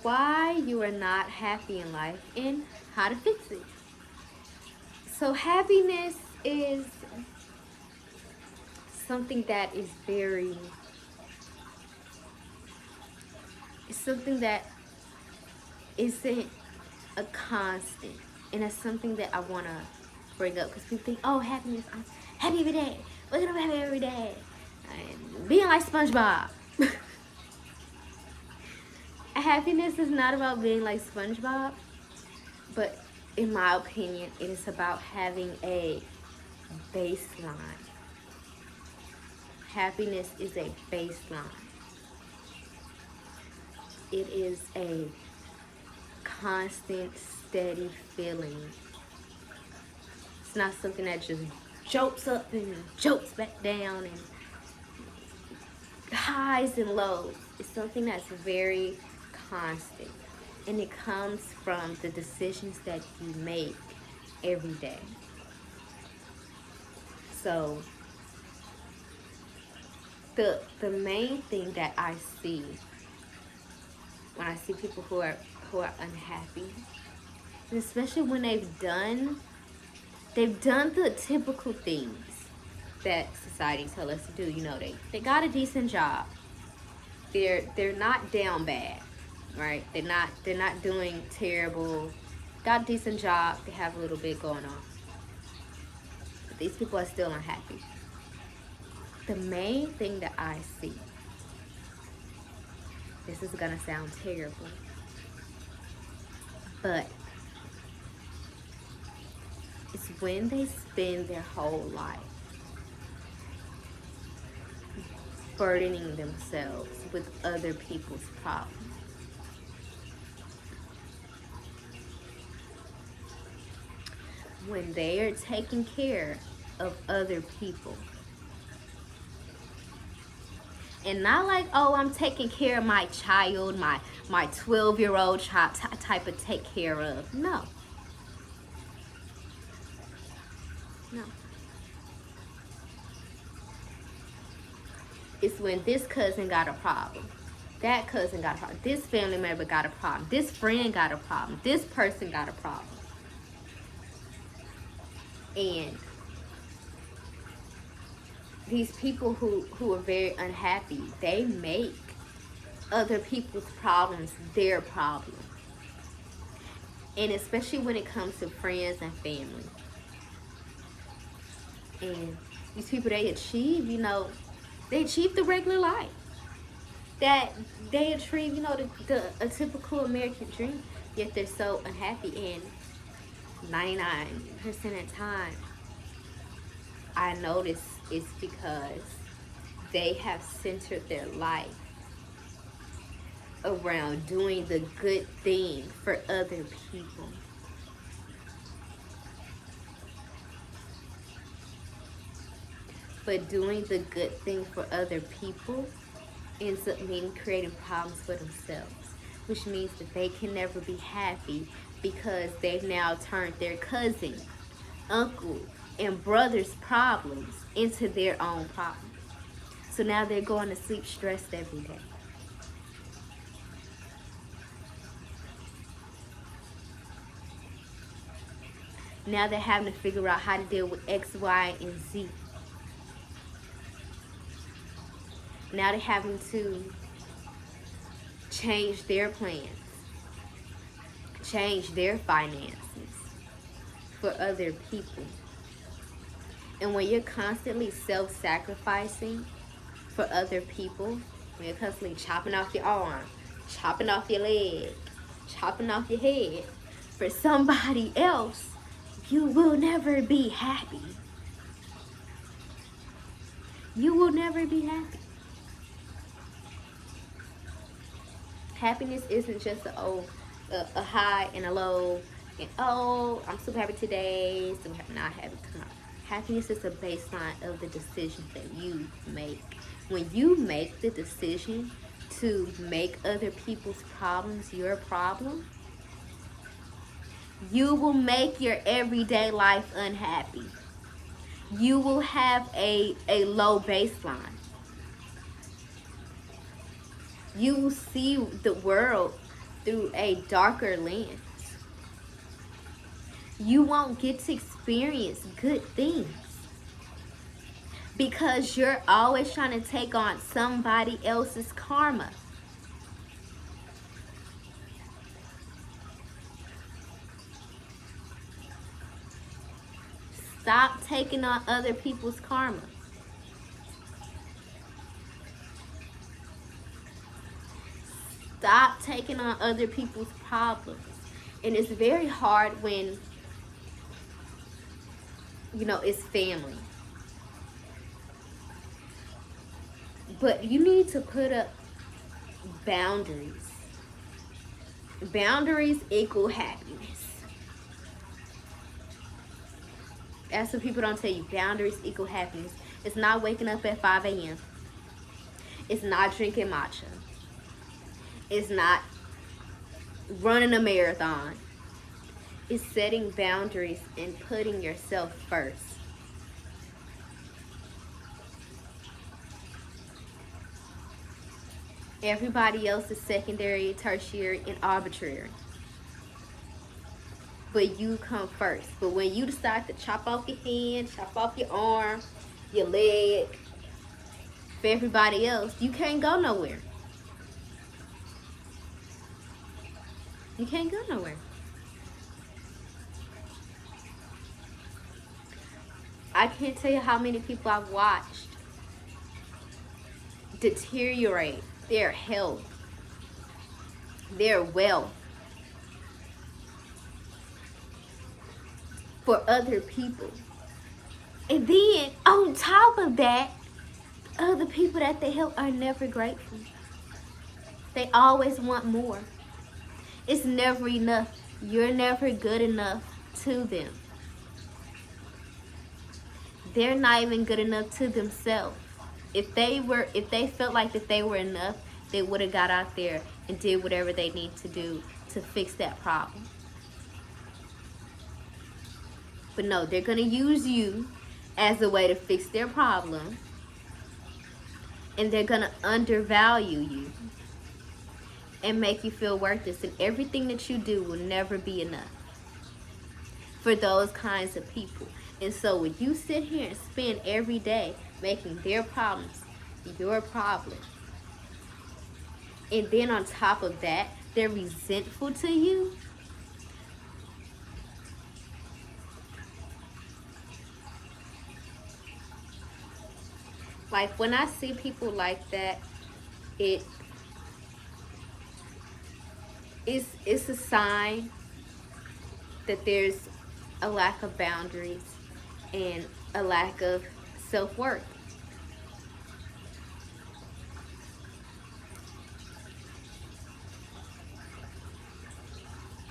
Why you are not happy in life and how to fix it. So happiness is something that is very, it's something that isn't a constant, and it's something that I want to bring up because people think, oh, happiness, I'm happy every day, waking up happy every day, and being like SpongeBob. Happiness is not about being like SpongeBob, but in my opinion, it is about having a baseline. Happiness is a baseline. It is a constant, steady feeling. It's not something that just jolts up and jolts back down and highs and lows. It's something that's very constant. And it comes from the decisions that you make every day. So the main thing that I see when I see people who are unhappy, and especially when they've done the typical things that society tells us to do. You know, they got a decent job. They're not down bad, right? They're not doing terrible. Got a decent job. They have a little bit going on. But these people are still unhappy. The main thing that I see, this is gonna sound terrible, but it's when they spend their whole life burdening themselves with other people's problems. When they are taking care of other people. And not like, oh, I'm taking care of my child, my 12-year-old child type of take care of. No. No. It's when this cousin got a problem. That cousin got a problem. This family member got a problem. This friend got a problem. This person got a problem. And these people who are very unhappy, they make other people's problems their problem. And especially when it comes to friends and family. And these people, they achieve, they achieve the regular life. That they achieve, a typical American dream, yet they're so unhappy. And 99% of the time, I notice it's because they have centered their life around doing the good thing for other people. But doing the good thing for other people ends up meaning creating problems for themselves, which means that they can never be happy because they've now turned their cousin, uncle, and brother's problems into their own problems. So now they're going to sleep stressed every day. Now they're having to figure out how to deal with X, Y, and Z. Now they're having to change their plans, change their finances for other people. And when you're constantly self-sacrificing for other people, when you're constantly chopping off your arm, chopping off your leg, chopping off your head for somebody else, you will never be happy. You will never be happy. Happiness isn't just a high and a low, and oh, I'm super happy today, so not happy tomorrow. Happiness is a baseline of the decisions that you make. When you make the decision to make other people's problems your problem, you will make your everyday life unhappy. You will have a low baseline. You will see the world through a darker lens. You won't get to experience good things because you're always trying to take on somebody else's karma. Stop taking on other people's karma. Stop taking on other people's problems. And it's very hard when, you know, it's family. But you need to put up boundaries. Boundaries equal happiness. That's what people don't tell you. Boundaries equal happiness. It's not waking up at 5 a.m. It's not drinking matcha. It's not running a marathon. It's setting boundaries and putting yourself first. Everybody else is secondary, tertiary, and arbitrary. But you come first. But when you decide to chop off your hand, chop off your arm, your leg, for everybody else, you can't go nowhere. You can't go nowhere. I can't tell you how many people I've watched deteriorate their health, their wealth, for other people. And then on top of that, other people that they help are never grateful. They always want more. It's never enough. You're never good enough to them. They're not even good enough to themselves. If they felt like that they were enough, they would have got out there and did whatever they need to do to fix that problem. But no, they're going to use you as a way to fix their problem. And they're going to undervalue you and make you feel worthless. And everything that you do will never be enough for those kinds of people. And so when you sit here and spend every day making their problems your problem, and then on top of that, they're resentful to you, like when I see people like that, it's a sign that there's a lack of boundaries and a lack of self-worth.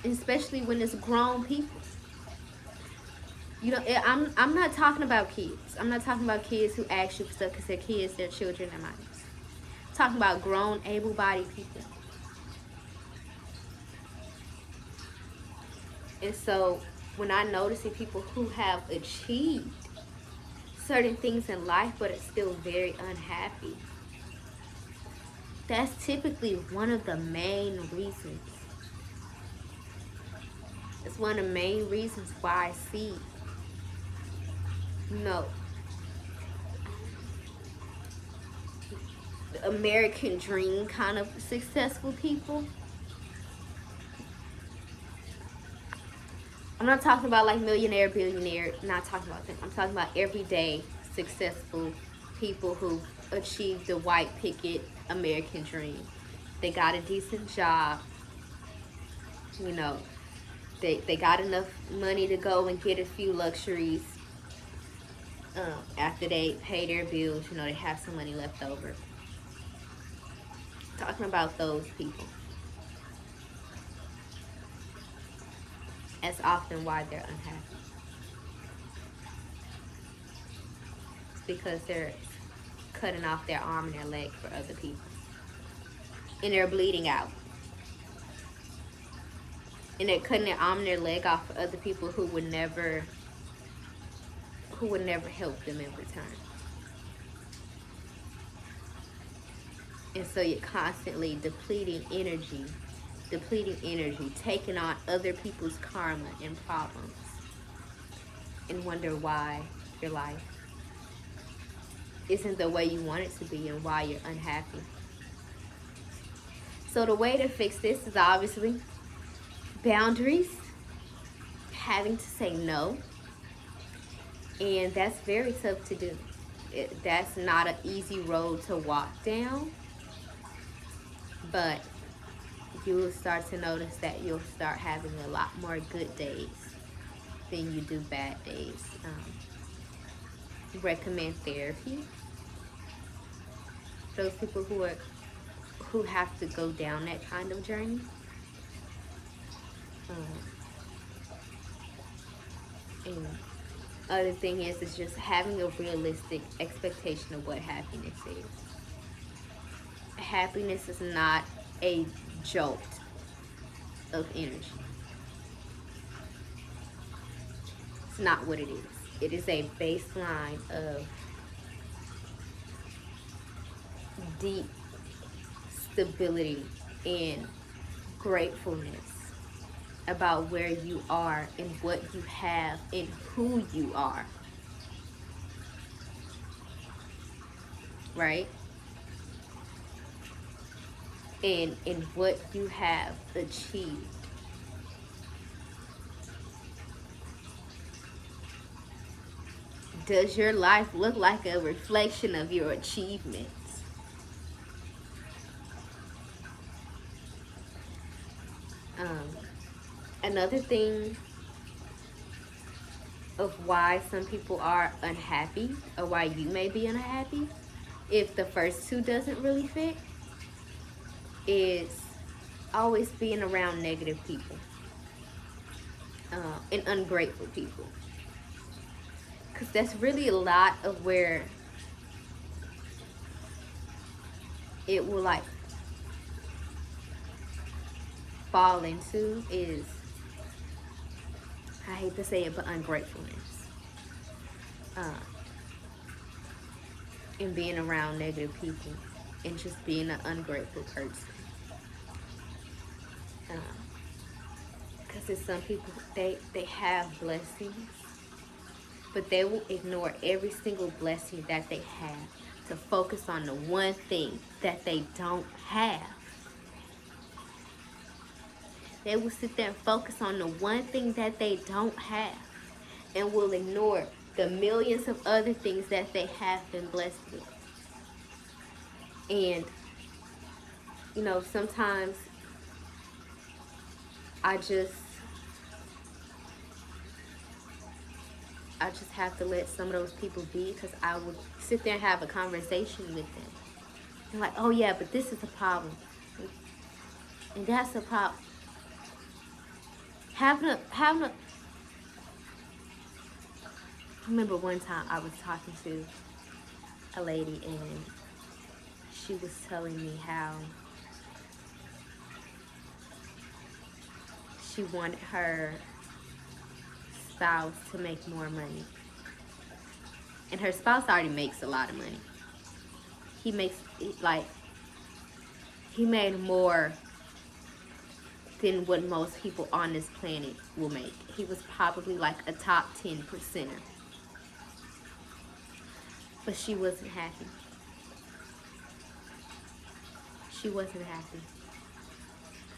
Especially when it's grown people. You know, I'm not talking about kids. I'm not talking about kids who ask you for stuff because they're kids, they're children, they're minors. I'm talking about grown, able-bodied people. And so when I notice people who have achieved certain things in life but are still very unhappy, that's typically one of the main reasons. It's one of the main reasons why I see, you know, the American dream kind of successful people. I'm not talking about like millionaire, billionaire, not talking about them. I'm talking about everyday successful people who achieved the white picket American dream. They got a decent job, you know, they got enough money to go and get a few luxuries after they pay their bills, you know, they have some money left over. Talking about those people. That's often why they're unhappy. It's because they're cutting off their arm and their leg for other people. And they're bleeding out. And they're cutting their arm and their leg off for other people who would never help them in return. And so you're constantly depleting energy depleting energy, taking on other people's karma and problems, and wonder why your life isn't the way you want it to be and why you're unhappy. So the way to fix this is obviously boundaries, having to say no, and that's very tough to do. That's not an easy road to walk down, but you will start to notice that you'll start having a lot more good days than you do bad days. Recommend therapy. Those people who have to go down that kind of journey. And other thing is just having a realistic expectation of what happiness is. Happiness is not a jolt of energy. It's not what it is. It is a baseline of deep stability and gratefulness about where you are and what you have and who you are. Right? And what you have achieved. Does your life look like a reflection of your achievements? Another thing of why some people are unhappy, or why you may be unhappy, if the first two doesn't really fit, is always being around negative people and ungrateful people. Because that's really a lot of where it will like fall into is, I hate to say it, but ungratefulness. And being around negative people and just being an ungrateful person. Because there's some people, they have blessings, but they will ignore every single blessing that they have to focus on the one thing that they don't have. They will sit there and focus on the one thing that they don't have and will ignore the millions of other things that they have been blessed with. And, you know, sometimes I just have to let some of those people be, because I would sit there and have a conversation with them. They're like, oh yeah, but this is a problem. And that's a problem. I remember one time I was talking to a lady and she was telling me how she wanted her spouse to make more money. And her spouse already makes a lot of money. He made more than what most people on this planet will make. He was probably like a top 10%er. But she wasn't happy. She wasn't happy.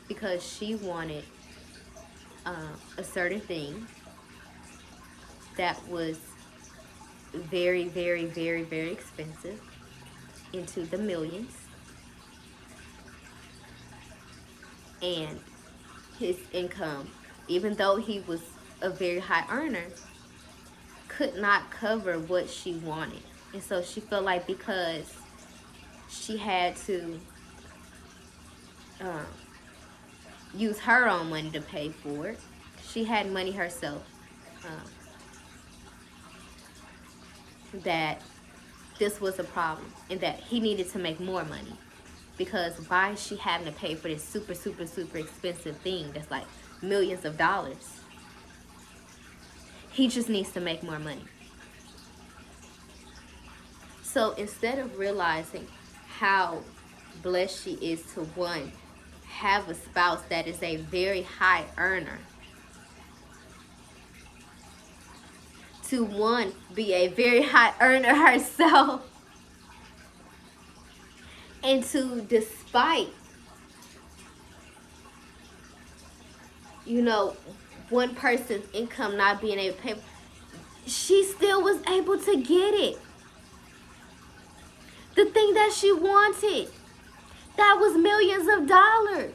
Because she wanted a certain thing that was very, very, very, very expensive, into the millions. And his income, even though he was a very high earner, could not cover what she wanted. And so she felt like because she had to use her own money to pay for it, she had money herself, that this was a problem and that he needed to make more money. Because why is she having to pay for this super, super, super expensive thing that's like millions of dollars? He just needs to make more money. So instead of realizing how blessed she is to, one, have a spouse that is a very high earner, to one, be a very high earner herself, and to, despite, you know, one person's income not being able to pay, she still was able to get it. The thing that she wanted, that was millions of dollars.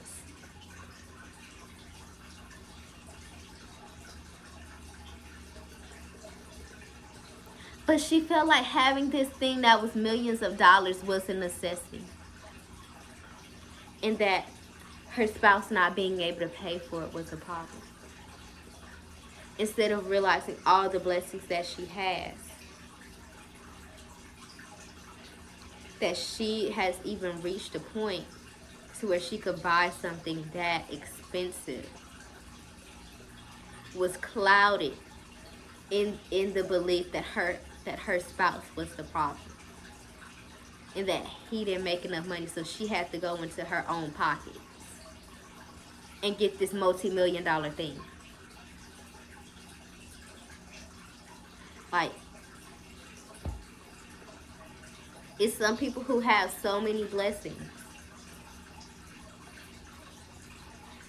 But she felt like having this thing that was millions of dollars was a necessity. And that her spouse not being able to pay for it was a problem. Instead of realizing all the blessings that she has. That she has even reached a point to where she could buy something that expensive. Was clouded in the belief that her spouse was the problem. And that he didn't make enough money, so she had to go into her own pockets and get this multi-million-dollar thing. Like, it's some people who have so many blessings,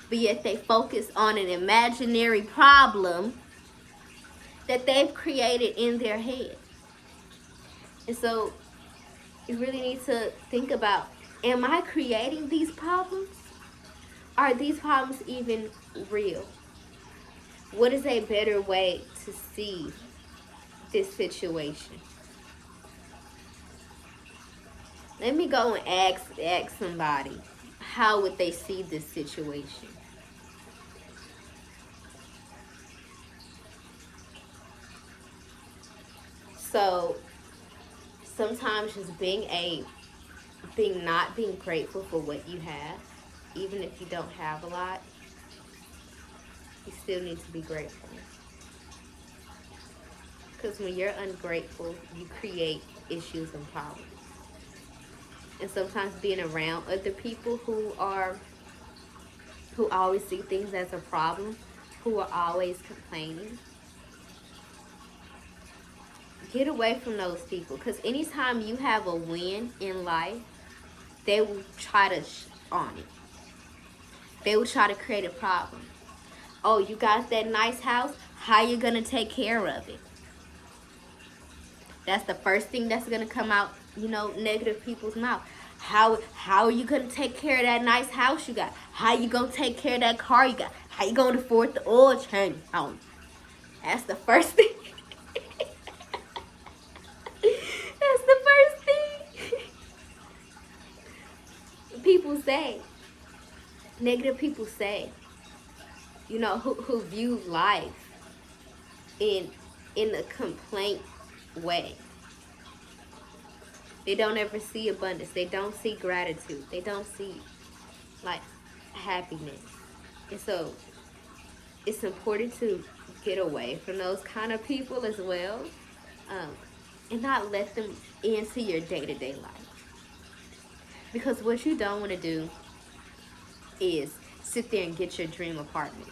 but yet they focus on an imaginary problem that they've created in their head. And so you really need to think about, am I creating these problems? Are these problems even real? What is a better way to see this situation? Let me go and ask somebody, how would they see this situation? So sometimes just not being grateful for what you have, even if you don't have a lot, you still need to be grateful. Because when you're ungrateful, you create issues and problems. And sometimes being around other people who always see things as a problem, who are always complaining, get away from those people. Because anytime you have a win in life, they will try to on it. They will try to create a problem. Oh, you got that nice house? How you gonna take care of it? That's the first thing that's gonna come out, negative people's mouth. How are you gonna take care of that nice house you got? How you gonna take care of that car you got? How you gonna afford the oil change? That's the first thing. That's the first thing. People say, negative people say, who view life in a complaint way. They don't ever see abundance. They don't see gratitude. They don't see, happiness. And so it's important to get away from those kind of people as well, and not let them into your day-to-day life. Because what you don't want to do is sit there and get your dream apartment.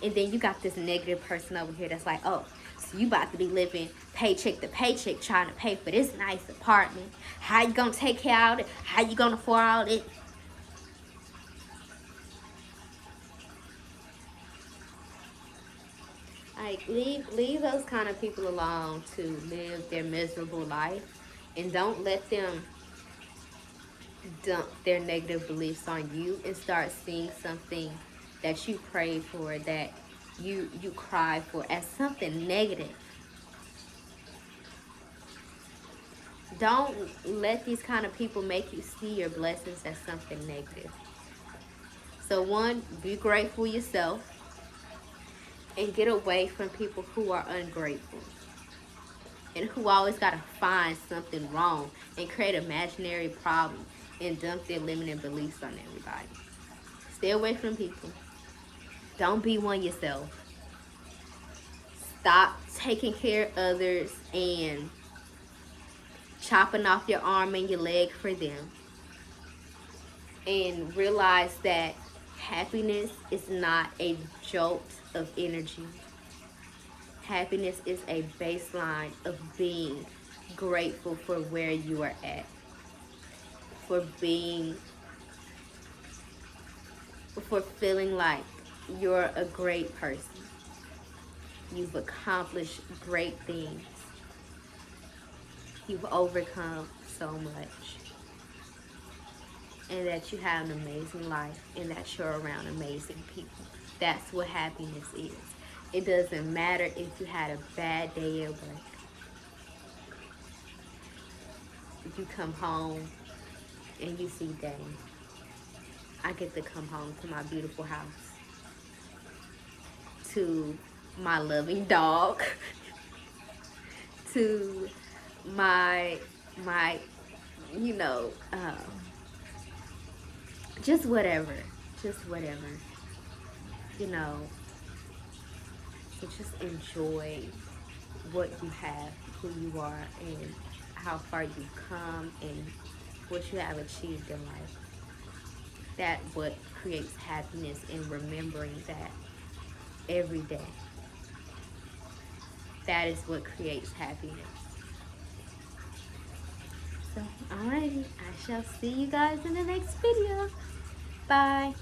And then you got this negative person over here that's like, oh, so you about to be living paycheck to paycheck trying to pay for this nice apartment. How you gonna take care of it? How you gonna afford all it? Leave those kind of people alone to live their miserable life, and don't let them dump their negative beliefs on you and start seeing something that you pray for, that you cry for, as something negative. Don't let these kind of people make you see your blessings as something negative. So one, be grateful yourself and get away from people who are ungrateful and who always got to find something wrong and create imaginary problems and dump their limiting beliefs on everybody. Stay away from people. Don't be one yourself. Stop taking care of others and chopping off your arm and your leg for them. and realize that happiness is not a jolt of energy. Happiness is a baseline of being grateful for where you are at, for feeling like you're a great person. You've accomplished great things. You've overcome so much. And that you have an amazing life, and that you're around amazing people. That's what happiness is. It doesn't matter if you had a bad day at work. If you come home and you see, dang, I get to come home to my beautiful house, to my loving dog, to my you know, just whatever, you know. So just enjoy what you have, who you are, and how far you've come, and what you have achieved in life. That's what creates happiness, and remembering that every day. That is what creates happiness. So, alrighty, I shall see you guys in the next video. Bye.